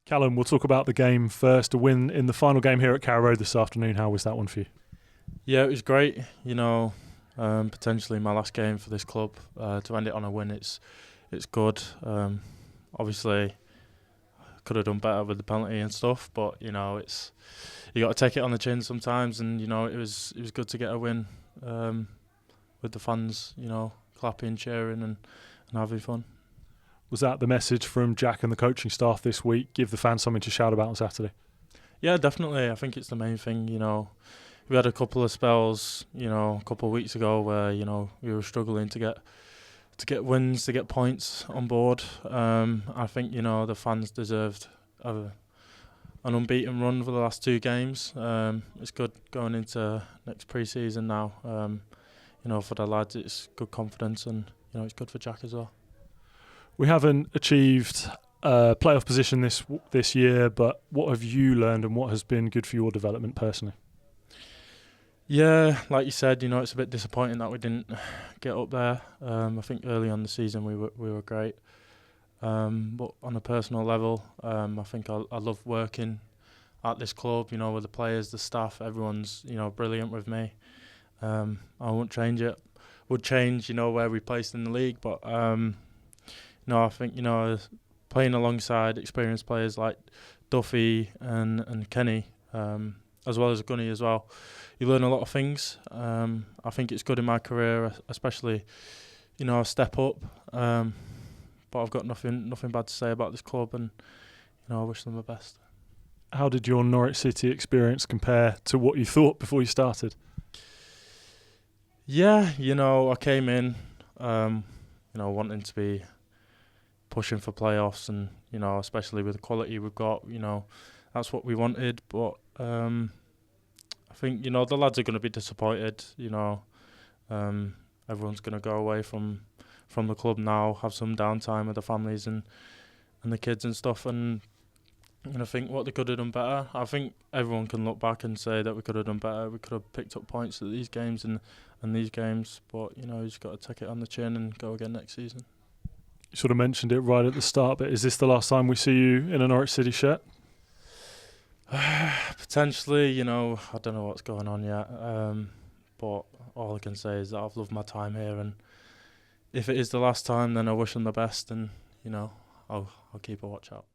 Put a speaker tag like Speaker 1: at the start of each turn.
Speaker 1: Callum, we'll talk about the game first. A win in the final game here at Carrow Road this afternoon. How was that one for you?
Speaker 2: Yeah, it was great. Potentially my last game for this club. To end it on a win, it's good. Obviously, could have done better with the penalty and stuff, but you got to take it on the chin sometimes. And it was good to get a win with the fans, clapping, cheering, and having fun.
Speaker 1: Was that the message from Jack and the coaching staff this week? Give the fans something to shout about on Saturday?
Speaker 2: Yeah, definitely. I think it's the main thing. We had a couple of spells, a couple of weeks ago where we were struggling to get wins, to get points on board. I think the fans deserved an unbeaten run for the last two games. It's good going into next pre-season now. For the lads, it's good confidence, and it's good for Jack as well.
Speaker 1: We haven't achieved a playoff position this year, but what have you learned and what has been good for your development personally?
Speaker 2: Yeah, like you said, it's a bit disappointing that we didn't get up there. I think early on the season we were great, but on a personal level, I think I love working at this club. With the players, the staff, everyone's brilliant with me. I won't change it. Would change where we placed in the league, but I think playing alongside experienced players like Duffy and Kenny, as well as Gunny as well, you learn a lot of things. I think it's good in my career, especially I step up. But I've got nothing bad to say about this club, and I wish them the best.
Speaker 1: How did your Norwich City experience compare to what you thought before you started?
Speaker 2: Yeah, I came in, wanting to be pushing for playoffs, and especially with the quality we've got, that's what we wanted. But I think the lads are going to be disappointed. Everyone's going to go away from the club now, have some downtime with the families and the kids and stuff, and I think what they could have done better. I think everyone can look back and say that we could have done better. We could have picked up points at these games and these games, but you just got to take it on the chin and go again next season.
Speaker 1: You sort of mentioned it right at the start, but is this the last time we see you in a Norwich City shirt?
Speaker 2: Potentially, I don't know what's going on yet, but all I can say is that I've loved my time here, and if it is the last time, then I wish them the best, and I'll keep a watch out.